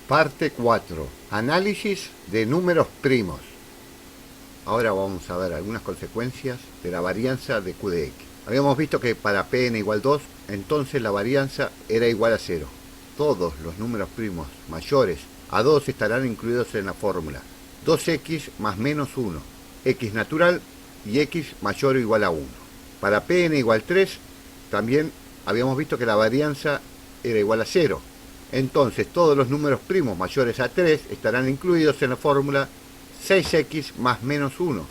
Parte 4. Análisis de números primos. Ahora vamos a ver algunas consecuencias de la varianza de Q de X. Habíamos visto que para Pn igual 2, entonces la varianza era igual a 0. Todos los números primos mayores a 2 estarán incluidos en la fórmula 2x más menos 1, x natural y x mayor o igual a 1. Para Pn igual 3, también habíamos visto que la varianza era igual a 0. Entonces todos los números primos mayores a 3 estarán incluidos en la fórmula 6x más menos 1,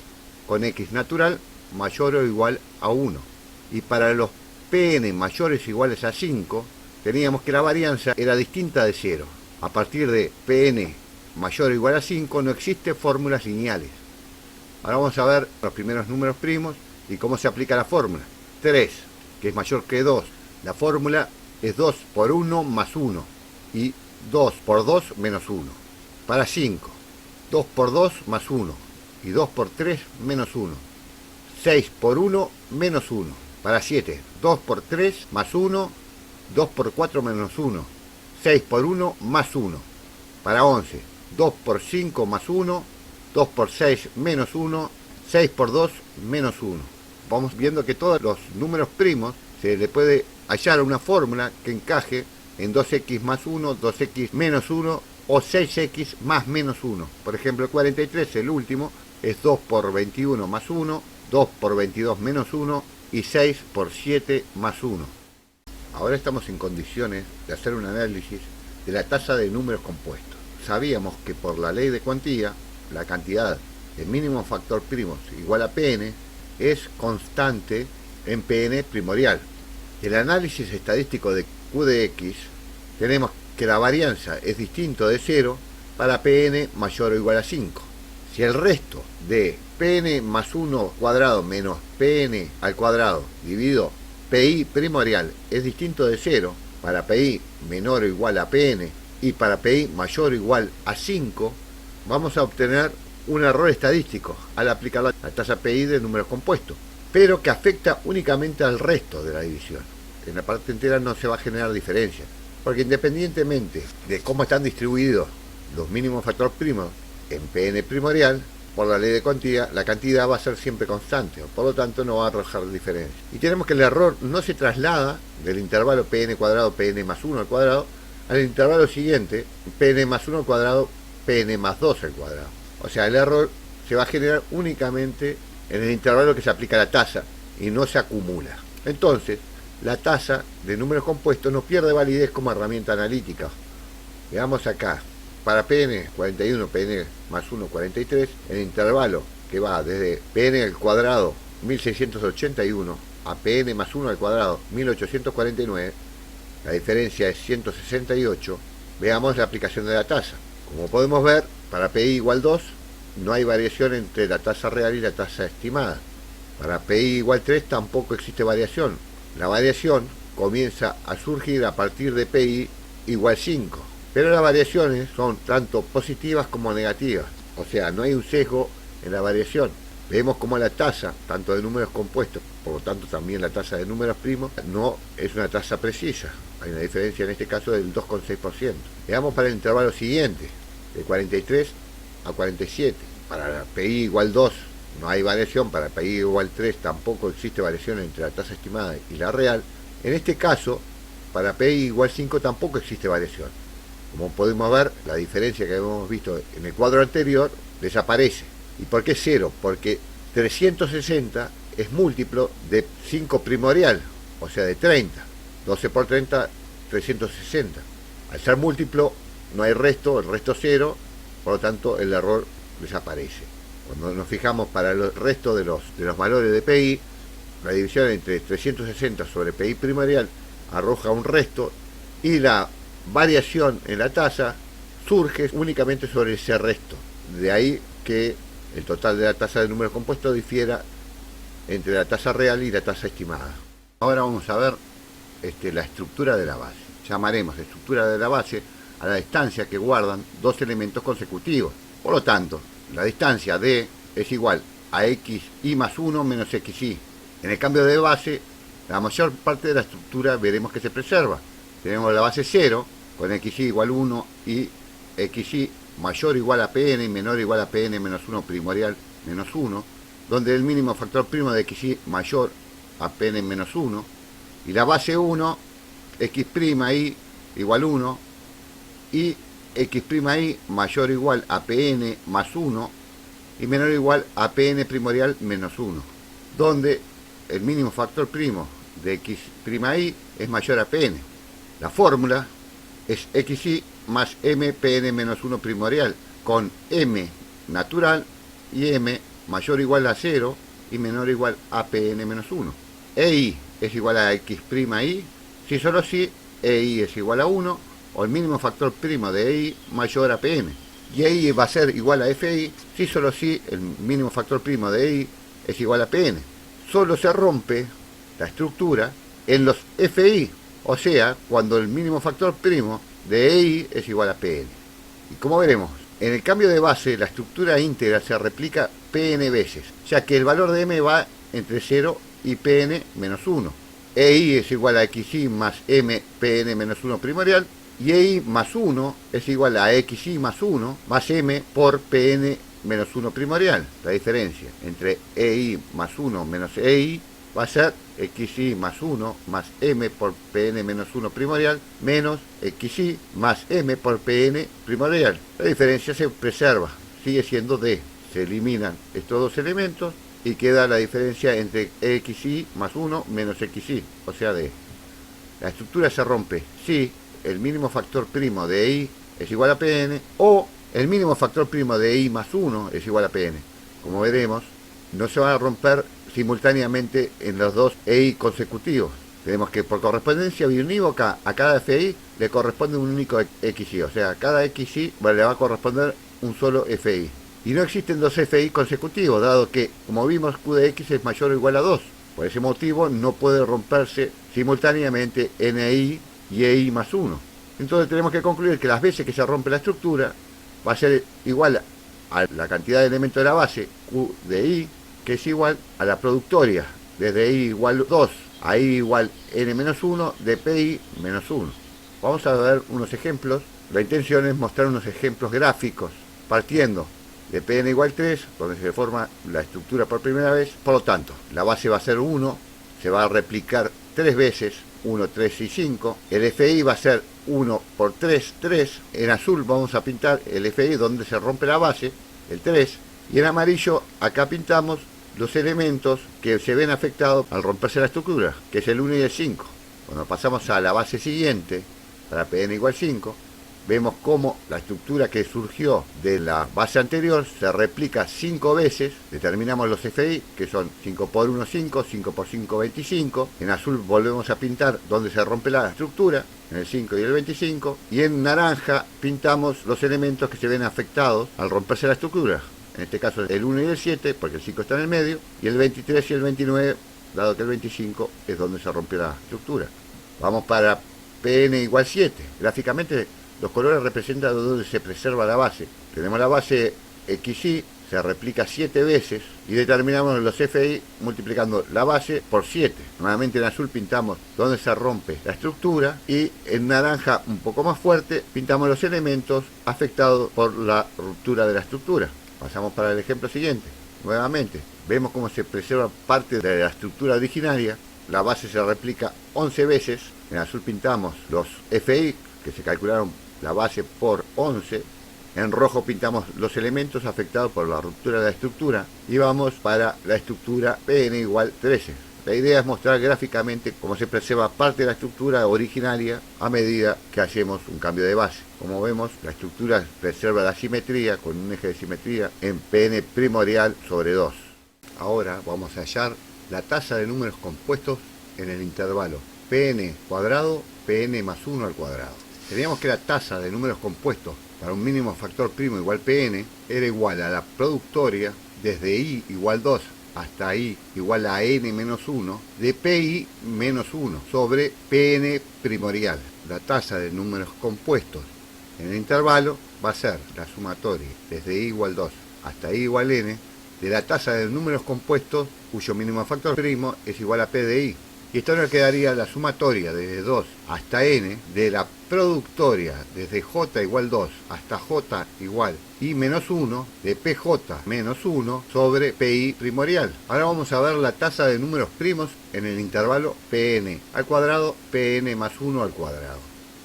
con x natural mayor o igual a 1. Y para los Pn mayores o iguales a 5, teníamos que la varianza era distinta de 0. A partir de Pn mayor o igual a 5 no existe fórmulas lineales. Ahora vamos a ver los primeros números primos y cómo se aplica la fórmula. 3, que es mayor que 2. La fórmula es 2 por 1 más 1. Y 2 por 2 menos 1. Para 5, 2 por 2 más 1. Y 2 por 3 menos 1. 6 por 1 menos 1. Para 7, 2 por 3 más 1. 2 por 4 menos 1. 6 por 1 más 1. Para 11, 2 por 5 más 1. 2 por 6 menos 1. 6 por 2 menos 1. Vamos viendo que todos los números primos se le puede hallar una fórmula que encaje en 2x más 1, 2x menos 1 o 6x más menos 1. Por ejemplo, el 43, el último, es 2 por 21 más 1, 2 por 22 menos 1 y 6 por 7 más 1. Ahora estamos en condiciones de hacer un análisis de la tasa de números compuestos. Sabíamos que por la ley de cuantía, la cantidad de mínimo factor primos igual a Pn es constante en Pn primorial. El análisis estadístico de Q de X, tenemos que la varianza es distinto de 0 para Pn mayor o igual a 5. Si el resto de Pn más 1 cuadrado menos Pn al cuadrado dividido Pi primorial es distinto de 0 para Pi menor o igual a Pn y para Pi mayor o igual a 5, vamos a obtener un error estadístico al aplicar la tasa Pi de números compuestos, pero que afecta únicamente al resto de la división. En la parte entera no se va a generar diferencia, porque independientemente de cómo están distribuidos los mínimos factor primos en Pn primorial, por la ley de cuantía, la cantidad va a ser siempre constante, por lo tanto no va a arrojar diferencia. Y tenemos que el error no se traslada del intervalo Pn cuadrado Pn más 1 al cuadrado al intervalo siguiente, Pn más 1 al cuadrado Pn más 2 al cuadrado. O sea, el error se va a generar únicamente en el intervalo que se aplica la tasa y no se acumula. Entonces, la tasa de números compuestos no pierde validez como herramienta analítica. Veamos acá, para Pn 41, Pn más 1, 43, el intervalo que va desde Pn al cuadrado 1681 a Pn más 1 al cuadrado 1849, la diferencia es 168, veamos la aplicación de la tasa. Como podemos ver, para Pi igual 2, no hay variación entre la tasa real y la tasa estimada. Para Pi igual 3 tampoco existe variación. La variación comienza a surgir a partir de Pi igual 5, pero las variaciones son tanto positivas como negativas, o sea, no hay un sesgo en la variación. Vemos como la tasa, tanto de números compuestos, por lo tanto también la tasa de números primos, no es una tasa precisa. Hay una diferencia en este caso del 2,6%. Veamos para el intervalo siguiente, de 43 a 47. Para Pi igual 2, no hay variación, para Pi igual 3 tampoco existe variación entre la tasa estimada y la real. En este caso, para Pi igual 5 tampoco existe variación. Como podemos ver, la diferencia que hemos visto en el cuadro anterior desaparece. ¿Y por qué 0? Porque 360 es múltiplo de 5 primorial, o sea de 30. 12 por 30, 360. Al ser múltiplo, no hay resto, el resto 0, por lo tanto el error desaparece. Cuando nos fijamos para el resto de los valores de Pi, la división entre 360 sobre Pi primorial arroja un resto y la variación en la tasa surge únicamente sobre ese resto. De ahí que el total de la tasa de números compuestos difiera entre la tasa real y la tasa estimada. Ahora vamos a ver la estructura de la base. Llamaremos estructura de la base a la distancia que guardan dos elementos consecutivos. Por lo tanto, la distancia D es igual a xy más 1 menos xy. En el cambio de base, la mayor parte de la estructura veremos que se preserva. Tenemos la base 0 con xy igual 1 y xy mayor o igual a pn y menor o igual a pn menos 1 primorial menos 1, donde el mínimo factor primo de xy mayor a pn menos 1, y la base 1, x'y igual 1, y x'y mayor o igual a pn más 1, y menor o igual a pn primorial menos 1, donde el mínimo factor primo de x'y es mayor a pn. La fórmula es xy más m pn menos 1 primorial, con m natural y m mayor o igual a 0 y menor o igual a pn menos 1. EI es igual a x'y, si solo si EI es igual a 1, o el mínimo factor primo de EI mayor a pn. Y EI va a ser igual a FI si solo si el mínimo factor primo de EI es igual a pn. Solo se rompe la estructura en los FI, o sea, cuando el mínimo factor primo de EI es igual a pn. Y como veremos, en el cambio de base la estructura íntegra se replica pn veces, ya que el valor de m va entre 0 y pn menos 1. EI es igual a xy más m pn menos 1 primorial, y EI más 1 es igual a xy más 1 más m por pn menos 1 primorial. La diferencia entre EI más 1 menos EI va a ser xy más 1 más m por pn menos 1 primorial menos xy más m por pn primorial. La diferencia se preserva, sigue siendo d. Se eliminan estos dos elementos y queda la diferencia entre xy más 1 menos xy, o sea d. La estructura se rompe si el mínimo factor primo de EI es igual a pn o el mínimo factor primo de EI más 1 es igual a pn. Como veremos, no se van a romper simultáneamente en los dos EI consecutivos. Tenemos que por correspondencia biunívoca a cada FI le corresponde un único XY, o sea, a cada XY le va a corresponder un solo FI. Y no existen dos FI consecutivos, dado que, como vimos, Q de X es mayor o igual a 2. Por ese motivo no puede romperse simultáneamente NI y EI más 1. Entonces tenemos que concluir que las veces que se rompe la estructura va a ser igual a la cantidad de elementos de la base, Q de I, que es igual a la productoria, desde I igual 2 a I igual n-1 de PI menos 1. Vamos a ver unos ejemplos. La intención es mostrar unos ejemplos gráficos, partiendo de Pn igual 3, donde se forma la estructura por primera vez. Por lo tanto, la base va a ser 1, se va a replicar 3 veces, 1, 3 y 5. El FI va a ser 1 por 3, 3. En azul vamos a pintar el FI donde se rompe la base, el 3. Y en amarillo acá pintamos los elementos que se ven afectados al romperse la estructura, que es el 1 y el 5. Cuando pasamos a la base siguiente, para Pn igual 5, vemos cómo la estructura que surgió de la base anterior se replica 5 veces. Determinamos los FI, que son 5 por 1, 5, 5 por 5, 25. En azul volvemos a pintar donde se rompe la estructura, en el 5 y el 25. Y en naranja pintamos los elementos que se ven afectados al romperse la estructura. En este caso el 1 y el 7, porque el 5 está en el medio, y el 23 y el 29, dado que el 25 es donde se rompió la estructura. Vamos para Pn igual 7. Gráficamente los colores representan donde se preserva la base. Tenemos la base XY, se replica 7 veces, y determinamos los FI multiplicando la base por 7. Nuevamente en azul pintamos donde se rompe la estructura, y en naranja un poco más fuerte pintamos los elementos afectados por la ruptura de la estructura. Pasamos para el ejemplo siguiente. Nuevamente, vemos cómo se preserva parte de la estructura originaria. La base se replica 11 veces. En azul pintamos los FI, que se calcularon la base por 11. En rojo pintamos los elementos afectados por la ruptura de la estructura. Y vamos para la estructura Pn igual 13. La idea es mostrar gráficamente cómo se preserva parte de la estructura originaria a medida que hacemos un cambio de base. Como vemos, la estructura preserva la simetría con un eje de simetría en Pn primorial sobre 2. Ahora vamos a hallar la tasa de números compuestos en el intervalo Pn cuadrado, Pn más 1 al cuadrado. Teníamos que la tasa de números compuestos para un mínimo factor primo igual Pn era igual a la productoria desde I igual 2 hasta I igual a n menos 1 de Pi menos 1 sobre Pn primorial. La tasa de números compuestos en el intervalo va a ser la sumatoria desde I igual 2 hasta I igual n de la tasa de números compuestos cuyo mínimo factor primo es igual a P de I. Y esto nos quedaría la sumatoria desde 2 hasta n de la productoria desde j igual 2 hasta j igual i menos 1 de pj menos 1 sobre pi primorial. Ahora vamos a ver la tasa de números primos en el intervalo pn al cuadrado, pn más 1 al cuadrado.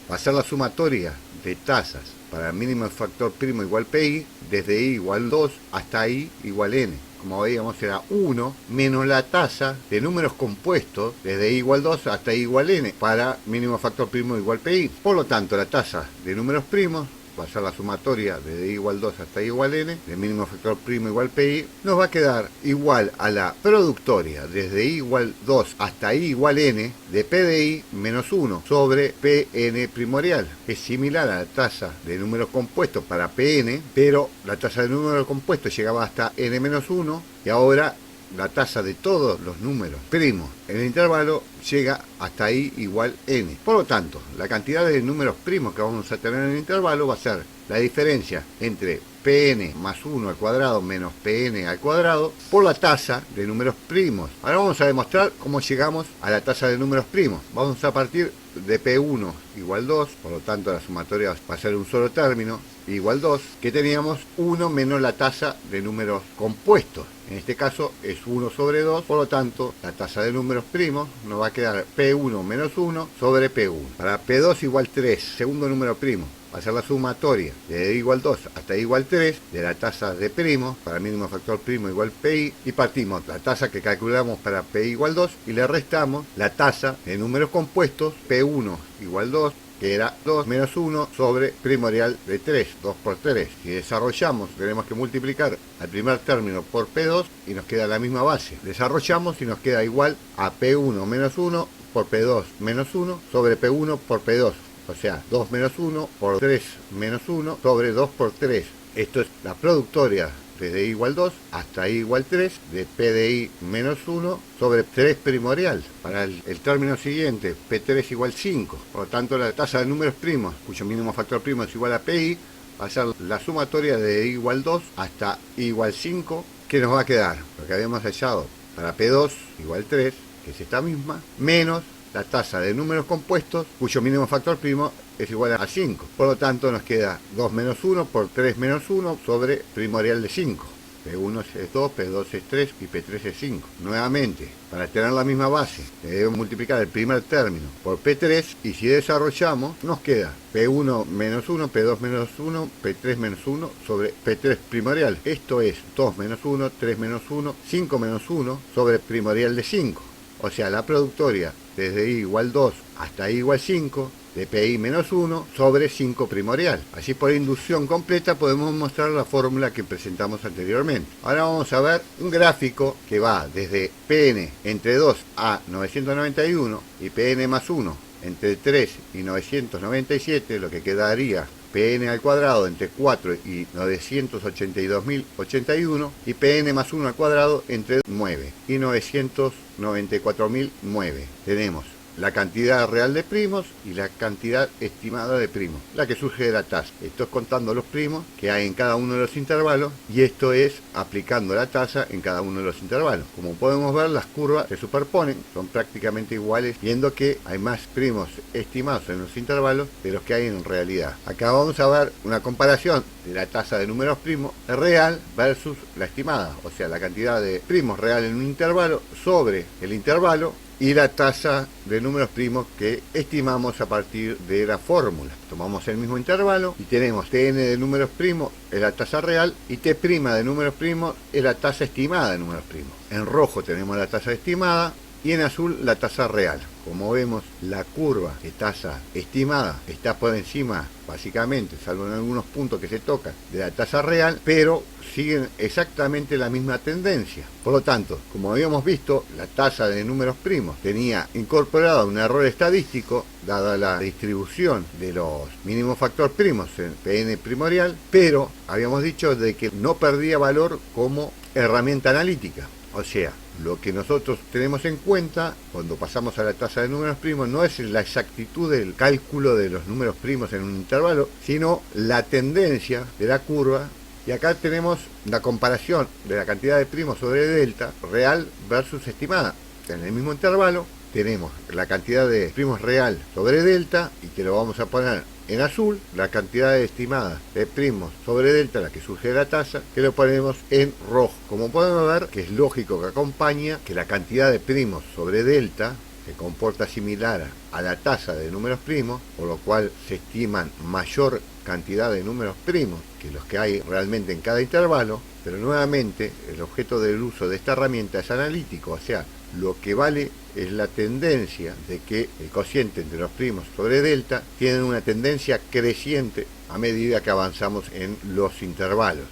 Va a ser la sumatoria de tasas para el mínimo factor primo igual pi desde i igual 2 hasta i igual n. Como veíamos, era 1 menos la tasa de números compuestos desde i igual 2 hasta i igual n para mínimo factor primo igual pi. Por lo tanto, la tasa de números primos va a ser la sumatoria desde i igual 2 hasta i igual n, de mínimo factor primo igual pi, nos va a quedar igual a la productoria desde i igual 2 hasta i igual n de p de i menos 1 sobre pn primorial. Es similar a la tasa de números compuestos para pn, pero la tasa de números compuestos llegaba hasta n menos 1 y ahora la tasa de todos los números primos en el intervalo llega hasta i igual n. Por lo tanto, la cantidad de números primos que vamos a tener en el intervalo va a ser la diferencia entre pn más 1 al cuadrado menos pn al cuadrado por la tasa de números primos. Ahora vamos a demostrar cómo llegamos a la tasa de números primos. Vamos a partir de p1 igual 2, por lo tanto la sumatoria va a ser un solo término, igual 2, que teníamos 1 menos la tasa de números compuestos. En este caso es 1 sobre 2, por lo tanto la tasa de números primos nos va a quedar P1 menos 1 sobre P1. Para P2 igual 3, segundo número primo, va a ser la sumatoria de i igual 2 hasta i igual 3 de la tasa de primos para el mínimo factor primo igual pi, y partimos la tasa que calculamos para pi igual 2 y le restamos la tasa de números compuestos P1 igual 2, que era 2 menos 1 sobre primorial de 3, 2 por 3. Si desarrollamos, tenemos que multiplicar al primer término por P2 y nos queda la misma base. Desarrollamos y nos queda igual a P1 menos 1 por P2 menos 1 sobre P1 por P2. O sea, 2 menos 1 por 3 menos 1 sobre 2 por 3. Esto es la productoria desde i igual 2 hasta i igual 3 de p de i menos 1 sobre 3 primorial. Para el término siguiente, p3 igual 5. Por lo tanto, la tasa de números primos, cuyo mínimo factor primo es igual a pi, va a ser la sumatoria de i igual 2 hasta i igual 5, que nos va a quedar lo que habíamos hallado para p2 igual 3, que es esta misma, menos la tasa de números compuestos, cuyo mínimo factor primo es igual a 5. Por lo tanto, nos queda 2 menos 1 por 3 menos 1 sobre primorial de 5. P1 es 2, P2 es 3 y P3 es 5. Nuevamente, para tener la misma base, debemos multiplicar el primer término por P3 y si desarrollamos, nos queda P1 menos 1, P2 menos 1, P3 menos 1 sobre P3 primorial. Esto es 2 menos 1, 3 menos 1, 5 menos 1 sobre primorial de 5. O sea, la productoria desde i igual 2 hasta i igual 5 de pi menos 1 sobre 5 primorial. Así, por inducción completa podemos mostrar la fórmula que presentamos anteriormente. Ahora vamos a ver un gráfico que va desde Pn entre 2 a 991 y Pn más 1 entre 3 y 997, lo que quedaría Pn al cuadrado entre 4 y 982.081 y Pn más 1 al cuadrado entre 9 y 994.009. Tenemos la cantidad real de primos y la cantidad estimada de primos, la que surge de la tasa. Esto es contando los primos que hay en cada uno de los intervalos y esto es aplicando la tasa en cada uno de los intervalos. Como podemos ver, las curvas se superponen, son prácticamente iguales, viendo que hay más primos estimados en los intervalos de los que hay en realidad. Acá vamos a ver una comparación de la tasa de números primos real versus la estimada, o sea, la cantidad de primos real en un intervalo sobre el intervalo y la tasa de números primos que estimamos a partir de la fórmula. Tomamos el mismo intervalo y tenemos Tn de números primos es la tasa real y T' de números primos es la tasa estimada de números primos. En rojo tenemos la tasa estimada y en azul la tasa real. Como vemos, la curva de tasa estimada está por encima, básicamente, salvo en algunos puntos que se tocan, de la tasa real, pero siguen exactamente la misma tendencia. Por lo tanto, como habíamos visto, la tasa de números primos tenía incorporado un error estadístico, dada la distribución de los mínimos factor primos en Pn primorial, pero habíamos dicho de que no perdía valor como herramienta analítica. O sea, lo que nosotros tenemos en cuenta cuando pasamos a la tasa de números primos no es la exactitud del cálculo de los números primos en un intervalo, sino la tendencia de la curva. Y acá tenemos la comparación de la cantidad de primos sobre delta real versus estimada. En el mismo intervalo tenemos la cantidad de primos real sobre delta, y que lo vamos a poner en azul, la cantidad estimada de primos sobre delta, la que surge de la tasa, que lo ponemos en rojo. Como podemos ver, que es lógico que acompaña que la cantidad de primos sobre delta se comporta similar a la tasa de números primos, por lo cual se estiman mayor cantidad de números primos que los que hay realmente en cada intervalo. Pero nuevamente el objeto del uso de esta herramienta es analítico, o sea, lo que vale es la tendencia de que el cociente entre los primos sobre delta tiene una tendencia creciente a medida que avanzamos en los intervalos.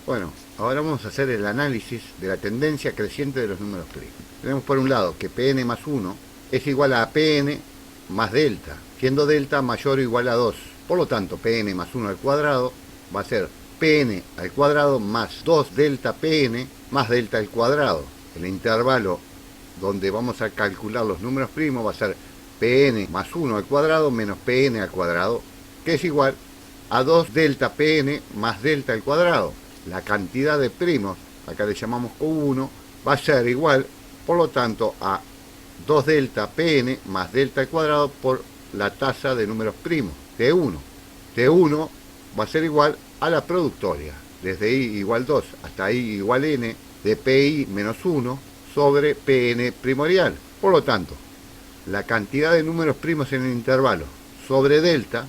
Bueno, ahora vamos a hacer el análisis de la tendencia creciente de los números primos. Tenemos por un lado que Pn más 1 es igual a Pn más delta, siendo delta mayor o igual a 2. Por lo tanto, Pn más 1 al cuadrado va a ser Pn al cuadrado más 2 delta Pn más delta al cuadrado. El intervalo donde vamos a calcular los números primos va a ser Pn más 1 al cuadrado menos Pn al cuadrado, que es igual a 2 delta Pn más delta al cuadrado. La cantidad de primos, acá le llamamos Q1, va a ser igual, por lo tanto, a 2 delta Pn más delta al cuadrado por la tasa de números primos, T1. T1 va a ser igual a la productoria, desde i igual 2 hasta i igual n, de pi menos 1 sobre Pn primorial. Por lo tanto, la cantidad de números primos en el intervalo sobre delta,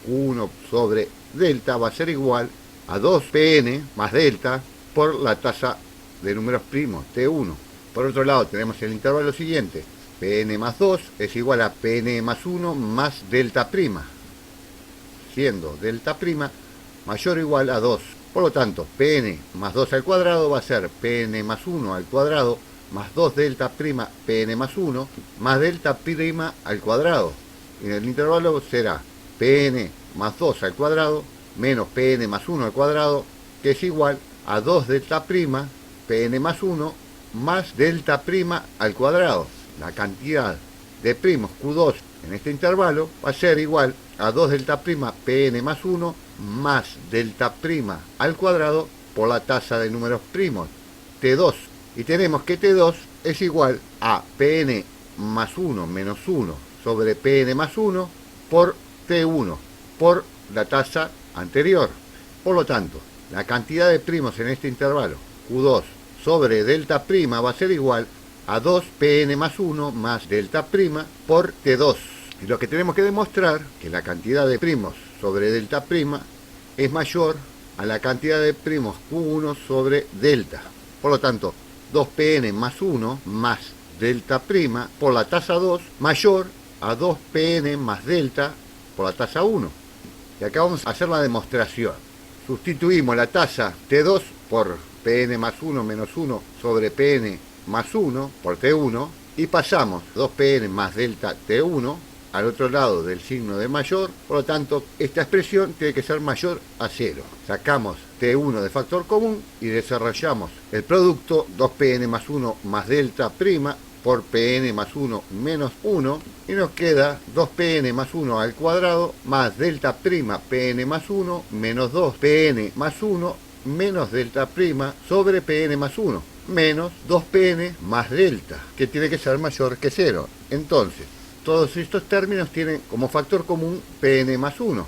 Q1 sobre delta, va a ser igual a 2Pn más delta por la tasa de números primos, T1. Por otro lado, tenemos el intervalo siguiente, Pn más 2 es igual a Pn más 1 más delta prima, siendo delta prima mayor o igual a 2. Por lo tanto, Pn más 2 al cuadrado va a ser Pn más 1 al cuadrado más 2 delta prima Pn más 1 más delta prima al cuadrado. En el intervalo será Pn más 2 al cuadrado menos Pn más 1 al cuadrado, que es igual a 2 delta prima Pn más 1 más delta prima al cuadrado. La cantidad de primos Q2 en este intervalo va a ser igual a 2 delta prima Pn más 1 más delta prima al cuadrado por la tasa de números primos, T2. Y tenemos que T2 es igual a Pn más 1 menos 1 sobre Pn más 1 por T1, por la tasa anterior. Por lo tanto, la cantidad de primos en este intervalo, Q2 sobre delta prima, va a ser igual a 2 Pn más 1 más delta prima por T2. Y lo que tenemos que demostrar que la cantidad de primos sobre delta prima es mayor a la cantidad de primos Q1 sobre delta. Por lo tanto, 2Pn más 1 más delta prima por la tasa 2 mayor a 2Pn más delta por la tasa 1. Y acá vamos a hacer la demostración. Sustituimos la tasa T2 por Pn más 1 menos 1 sobre Pn más 1 por T1 y pasamos 2Pn más delta T1 al otro lado del signo de mayor. Por lo tanto, esta expresión tiene que ser mayor a 0. Sacamos T1 de factor común y desarrollamos el producto 2Pn más 1 más delta prima por Pn más 1 menos 1 y nos queda 2Pn más 1 al cuadrado más delta prima Pn más 1 menos 2Pn más 1 menos delta prima sobre Pn más 1 menos 2Pn más delta, que tiene que ser mayor que 0. Entonces, todos estos términos tienen como factor común Pn más 1.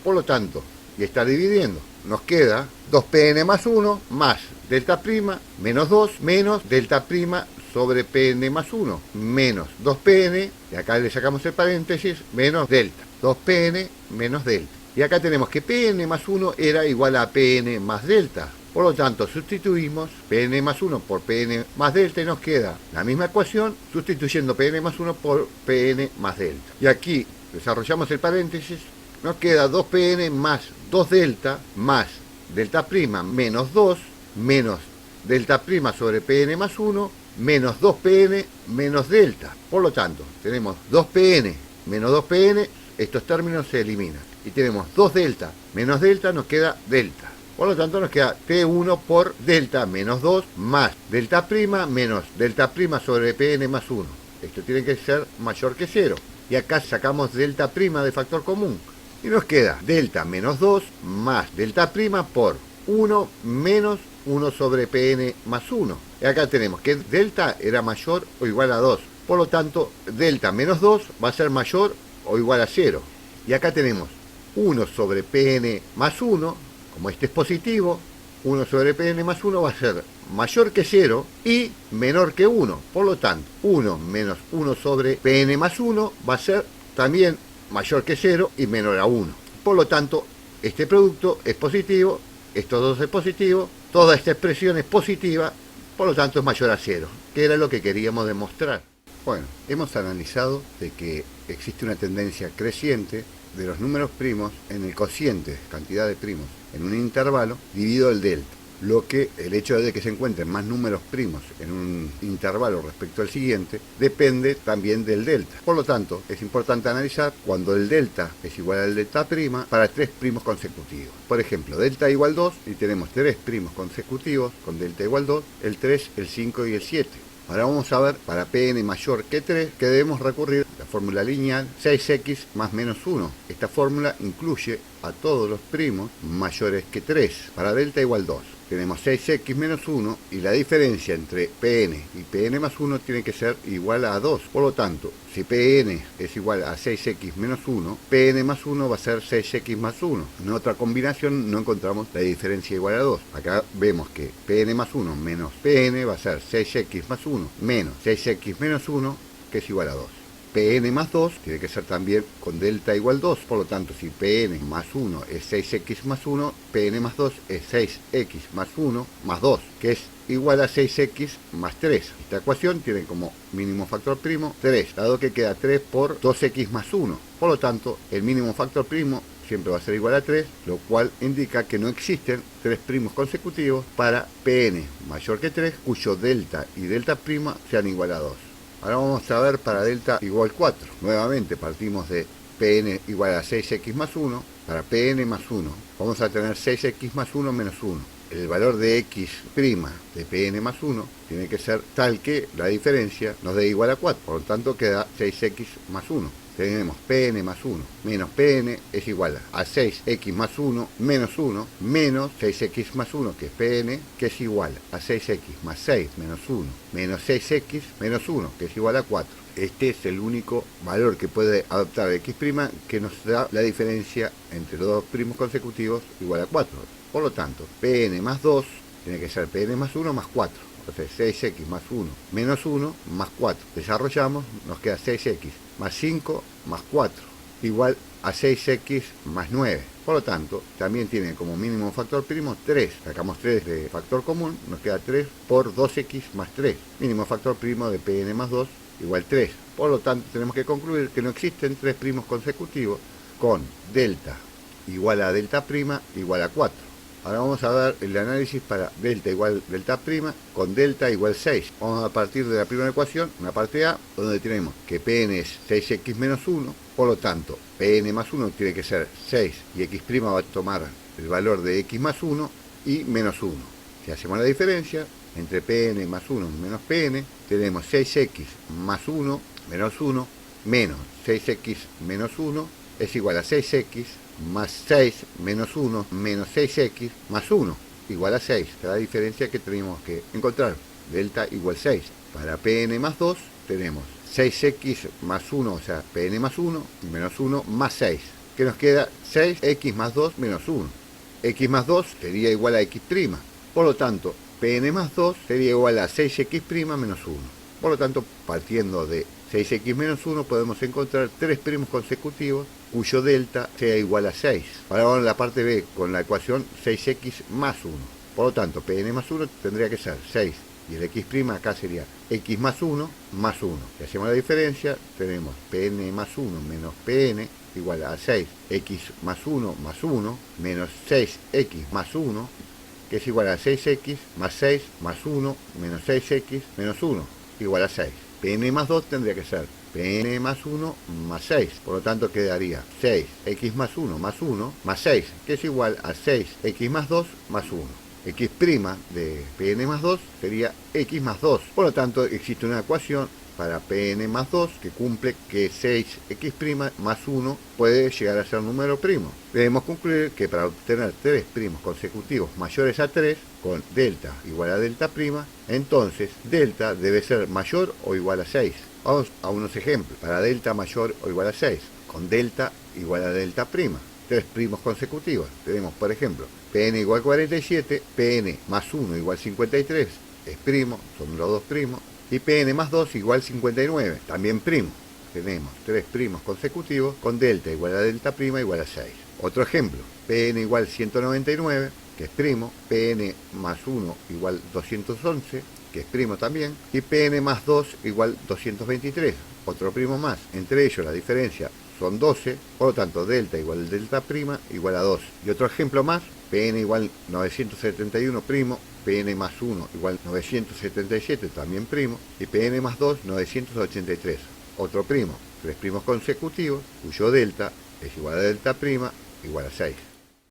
Por lo tanto, y está dividiendo, nos queda 2Pn más 1 más delta prima menos 2 menos delta prima sobre Pn más 1 menos 2Pn, y acá le sacamos el paréntesis, menos delta. 2Pn menos delta. Y acá tenemos que Pn más 1 era igual a Pn más delta. Por lo tanto, sustituimos Pn más 1 por Pn más delta y nos queda la misma ecuación sustituyendo Pn más 1 por Pn más delta. Y aquí desarrollamos el paréntesis, nos queda 2Pn más 2 delta más delta prima menos 2 menos delta prima sobre Pn más 1 menos 2Pn menos delta. Por lo tanto, tenemos 2Pn menos 2Pn, estos términos se eliminan. Y tenemos 2 delta menos delta, nos queda delta. Por lo tanto, nos queda T1 por delta menos 2 más delta prima menos delta prima sobre Pn más 1. Esto tiene que ser mayor que 0. Y acá sacamos delta prima de factor común. Y nos queda delta menos 2 más delta prima por 1 menos 1 sobre Pn más 1. Y acá tenemos que delta era mayor o igual a 2. Por lo tanto, delta menos 2 va a ser mayor o igual a 0. Y acá tenemos 1 sobre Pn más 1, como este es positivo, 1 sobre Pn más 1 va a ser mayor que 0 y menor que 1. Por lo tanto, 1 menos 1 sobre Pn más 1 va a ser también mayor que 0 y menor a 1. Por lo tanto, este producto es positivo, estos dos es positivo, toda esta expresión es positiva, por lo tanto es mayor a 0, que era lo que queríamos demostrar. Bueno, hemos analizado de que existe una tendencia creciente de los números primos en el cociente, cantidad de primos, en un intervalo dividido el delta. Lo que el hecho de que se encuentren más números primos en un intervalo respecto al siguiente depende también del delta. Por lo tanto, es importante analizar cuando el delta es igual al delta prima para 3 primos consecutivos. Por ejemplo, delta igual 2 y tenemos 3 primos consecutivos con delta igual 2, el 3, el 5 y el 7. Ahora vamos a ver, para Pn mayor que 3, que debemos recurrir a la fórmula lineal 6x más menos 1. Esta fórmula incluye a todos los primos mayores que 3. Para delta igual 2, tenemos 6x menos 1 y la diferencia entre Pn y Pn más 1 tiene que ser igual a 2. Por lo tanto, si Pn es igual a 6x menos 1, Pn más 1 va a ser 6x más 1. En otra combinación no encontramos la diferencia igual a 2. Acá vemos que Pn más 1 menos Pn va a ser 6x más 1 menos 6x menos 1, que es igual a 2. Pn más 2 tiene que ser también con delta igual 2, por lo tanto si Pn más 1 es 6x más 1, Pn más 2 es 6x más 1 más 2, que es igual a 6x más 3. Esta ecuación tiene como mínimo factor primo 3, dado que queda 3 por 2x más 1. Por lo tanto, el mínimo factor primo siempre va a ser igual a 3, lo cual indica que no existen 3 primos consecutivos para Pn mayor que 3, cuyo delta y delta prima sean igual a 2. Ahora vamos a ver para delta igual 4. Nuevamente partimos de Pn igual a 6x más 1. Para Pn más 1 vamos a tener 6x más 1 menos 1. El valor de x' de Pn más 1 tiene que ser tal que la diferencia nos dé igual a 4. Por lo tanto queda 6x más 1. Tenemos Pn más 1 menos Pn es igual a 6x más 1 menos 1 menos 6x más 1, que es Pn, que es igual a 6x más 6 menos 1 menos 6x menos 1, que es igual a 4. Este es el único valor que puede adoptar x' que nos da la diferencia entre los dos primos consecutivos igual a 4. Por lo tanto, Pn más 2 tiene que ser Pn más 1 más 4. Entonces 6x más 1 menos 1 más 4. Desarrollamos, nos queda 6x más 5 más 4 igual a 6x más 9. Por lo tanto, también tiene como mínimo factor primo 3. Sacamos 3 de factor común, nos queda 3 por 2x más 3. Mínimo factor primo de Pn más 2 igual 3. Por lo tanto, tenemos que concluir que no existen 3 primos consecutivos con delta igual a delta prima igual a 4. Ahora vamos a ver el análisis para delta igual delta prima con delta igual 6. Vamos a partir de la primera ecuación, una parte A, donde tenemos que Pn es 6x menos 1, por lo tanto, Pn más 1 tiene que ser 6 y x' va a tomar el valor de x más 1 y menos 1. Si hacemos la diferencia entre Pn más 1 menos Pn, tenemos 6x más 1 menos 1 menos 6x menos 1 es igual a 6x más 6 menos 1 menos 6x más 1 igual a 6, que es la diferencia que tenemos que encontrar, delta igual 6. Para Pn más 2 tenemos 6x más 1, o sea, Pn más 1 menos 1 más 6, que nos queda 6x más 2 menos 1. X más 2 sería igual a x', por lo tanto, Pn más 2 sería igual a 6x' menos 1. Por lo tanto, partiendo de 6x menos 1 podemos encontrar 3 primos consecutivos cuyo delta sea igual a 6. Ahora vamos a la parte B con la ecuación 6x más 1. Por lo tanto, Pn más 1 tendría que ser 6 y el x' acá sería x más 1 más 1. Si hacemos la diferencia, tenemos Pn más 1 menos Pn igual a 6x más 1 más 1 menos 6x más 1, que es igual a 6x más 6 más 1 menos 6x menos 1 igual a 6. Pn más 2 tendría que ser Pn más 1 más 6, por lo tanto quedaría 6x más 1 más 1 más 6, que es igual a 6x más 2 más 1. X' de Pn más 2 sería x más 2, por lo tanto existe una ecuación para Pn más 2 que cumple que 6x' más 1 puede llegar a ser número primo. Debemos concluir que para obtener 3 primos consecutivos mayores a 3 con delta igual a delta prima, entonces delta debe ser mayor o igual a 6. Vamos a unos ejemplos. Para delta mayor o igual a 6, con delta igual a delta prima. Tres primos consecutivos. Tenemos, por ejemplo, Pn igual 47, Pn más 1 igual 53, es primo, son los dos primos, y Pn más 2 igual 59, también primo. Tenemos tres primos consecutivos con delta igual a delta prima igual a 6. Otro ejemplo, Pn igual 199, que es primo, Pn más 1 igual 211, que es primo también, y Pn más 2 igual 223, otro primo más. Entre ellos la diferencia son 12, por lo tanto delta igual delta prima igual a 2. Y otro ejemplo más, Pn igual 971 primo, Pn más 1 igual 977 también primo, y Pn más 2 983, otro primo. Tres primos consecutivos cuyo delta es igual a delta prima igual a 6.